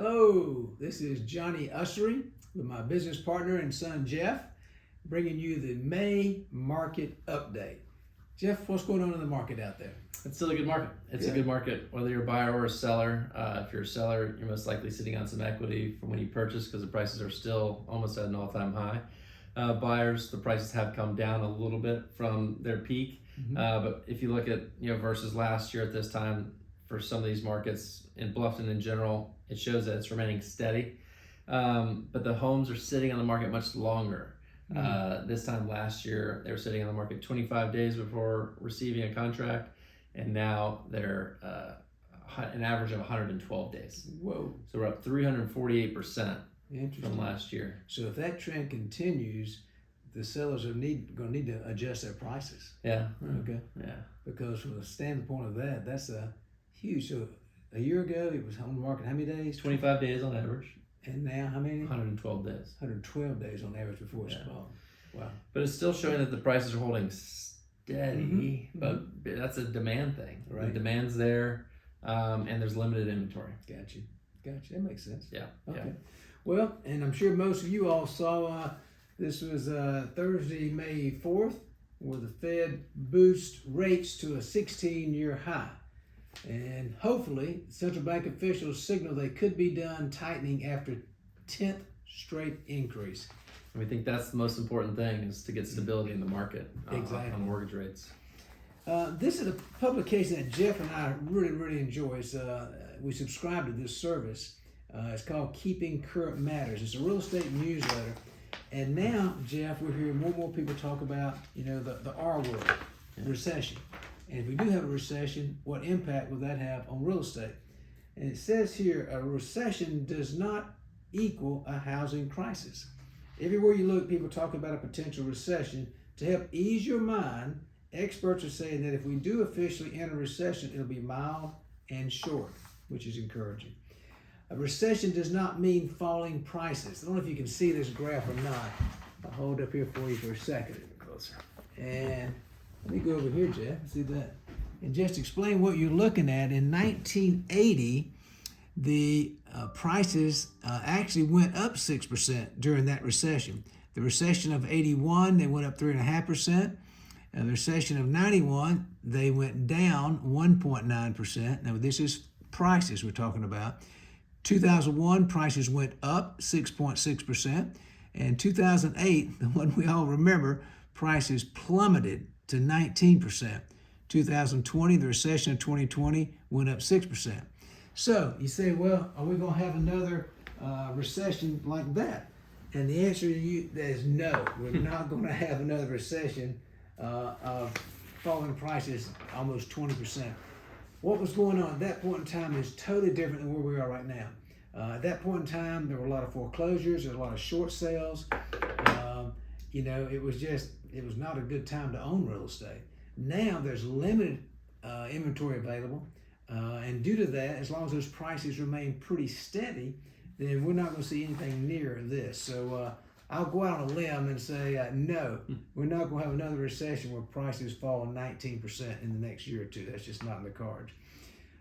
Hello, this is Johnny Ussery with my business partner and son Jeff, bringing you the May market update. Jeff, what's going on in the market out there? It's still a good market. It's a good market, whether you're a buyer or a seller. If you're a seller, you're most likely sitting on some equity from when you purchased because the prices are still almost at an all-time high. Buyers, the prices have come down a little bit from their peak, but if you look at versus last year at this time, for some of these markets in Bluffton in general, it shows that it's remaining steady. But the homes are sitting on the market much longer. This time last year, they were sitting on the market 25 days before receiving a contract, and now they're an average of 112 days. Whoa. So we're up 348% from last year. So if that trend continues, the sellers are going to need to adjust their prices. Yeah. Okay. Yeah. Because from the standpoint of that, that's a huge. So a year ago, it was on the market how many days? 25 days on average. And now how many? 112 days. 112 days on average before it's fallen. Wow. But it's still showing that the prices are holding steady, but that's a demand thing. Right. The demand's there, and there's limited inventory. Gotcha. That makes sense. Yeah. Okay. Yeah. Well, and I'm sure most of you all saw this was Thursday, May 4th, where the Fed boosts rates to a 16-year high. And hopefully, central bank officials signal they could be done tightening after 10th straight increase. And we think that's the most important thing, is to get stability in the market on mortgage rates. This is a publication that Jeff and I really enjoy. We subscribe to this service. It's called Keeping Current Matters. It's a real estate newsletter. And now, Jeff, we're hearing more and more people talk about, the R word, recession. And if we do have a recession, what impact will that have on real estate? And it says here, a recession does not equal a housing crisis. Everywhere you look, people talk about a potential recession. To help ease your mind, experts are saying that if we do officially enter a recession, it'll be mild and short, which is encouraging. A recession does not mean falling prices. I don't know if you can see this graph or not. I'll hold up here for you for a second. A bit closer. And let me go over here, Jeff. See that? And just explain what you're looking at. In 1980, the prices actually went up 6% during that recession. The recession of 81, they went up 3.5%. The recession of 91, they went down 1.9%. Now, this is prices we're talking about. 2001, prices went up 6.6%. And 2008, the one we all remember, prices plummeted to 19%. 2020, the recession of 2020, went up 6%. So you say, well, are we going to have another recession like that? And the answer to you is no. We're not going to have another recession of falling prices almost 20%. What was going on at that point in time is totally different than where we are right now. At that point in time, there were a lot of foreclosures, there were a lot of short sales. It was not a good time to own real estate. Now there's limited inventory available, and due to that, as long as those prices remain pretty steady, then we're not going to see anything near this. So I'll go out on a limb and say no, we're not going to have another recession where prices fall 19% in the next year or two. That's just not in the cards.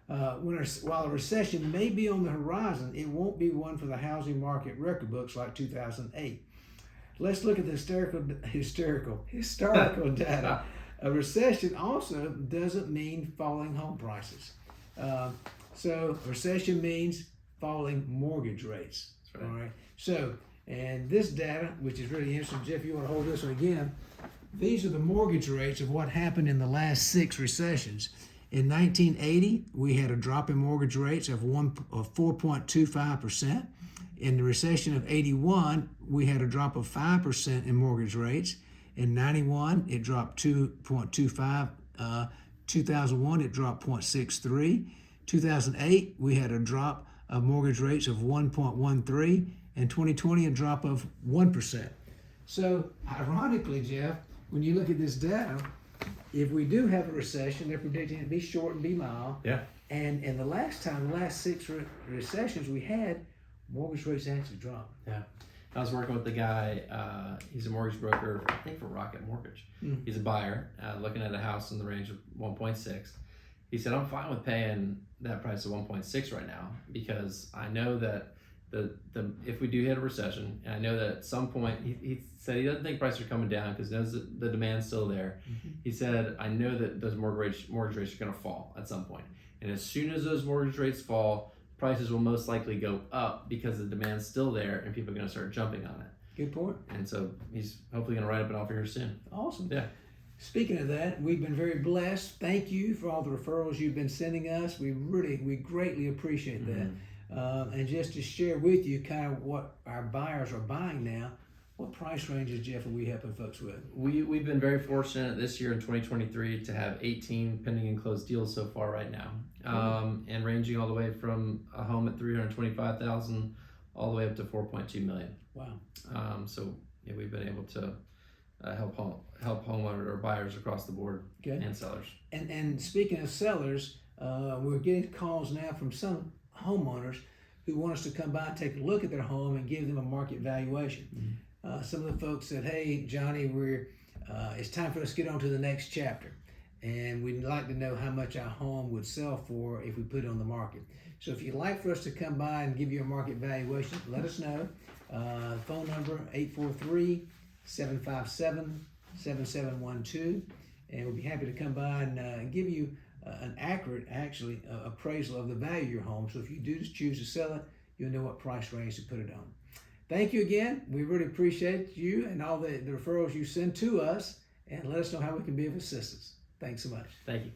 While a recession may be on the horizon, it won't be one for the housing market record books like 2008. Let's look at the historical data. A recession also doesn't mean falling home prices. So a recession means falling mortgage rates. That's right. All right. So, and this data, which is really interesting, Jeff, you want to hold this one again. These are the mortgage rates of what happened in the last 6 recessions. In 1980, we had a drop in mortgage rates of 4.25%. In the recession of 81, we had a drop of 5% in mortgage rates. In 91, it dropped 2.25. 2001, it dropped 0.63. 2008, we had a drop of mortgage rates of 1.13. And 2020, a drop of 1%. So, ironically, Jeff, when you look at this data, if we do have a recession, they're predicting it to be short and be mild. Yeah. And the last 6 recessions we had, mortgage rates actually dropped. Yeah. I was working with the guy, he's a mortgage broker, I think for Rocket Mortgage. He's a buyer, looking at a house in the range of 1.6. He said, I'm fine with paying that price of 1.6 right now because I know that the if we do hit a recession, and I know that at some point, he said he doesn't think prices are coming down because he knows that the demand's still there. Mm-hmm. He said, I know that those mortgage rates are going to fall at some point. And as soon as those mortgage rates fall, prices will most likely go up because the demand's still there and people are going to start jumping on it. Good point. And so he's hopefully going to write up an offer here soon. Awesome. Yeah. Speaking of that, we've been very blessed. Thank you for all the referrals you've been sending us. We greatly appreciate that. And just to share with you kind of what our buyers are buying now, what price ranges, Jeff, are we helping folks with? We've been very fortunate this year in 2023 to have 18 pending and closed deals so far right now, and ranging all the way from a home at $325,000 all the way up to $4.2 million. Wow. So yeah, we've been able to help homeowners or buyers across the board and sellers. And speaking of sellers, we're getting calls now from some homeowners who want us to come by and take a look at their home and give them a market valuation. Some of the folks said, "Hey, Johnny, it's time for us to get on to the next chapter, and we'd like to know how much our home would sell for if we put it on the market." So if you'd like for us to come by and give you a market valuation, let us know. Phone number 843-757-7712, and we'll be happy to come by and give you an accurate, appraisal of the value of your home. So if you do choose to sell it, you'll know what price range to put it on. Thank you again. We really appreciate you and all the referrals you send to us, and let us know how we can be of assistance. Thanks so much. Thank you.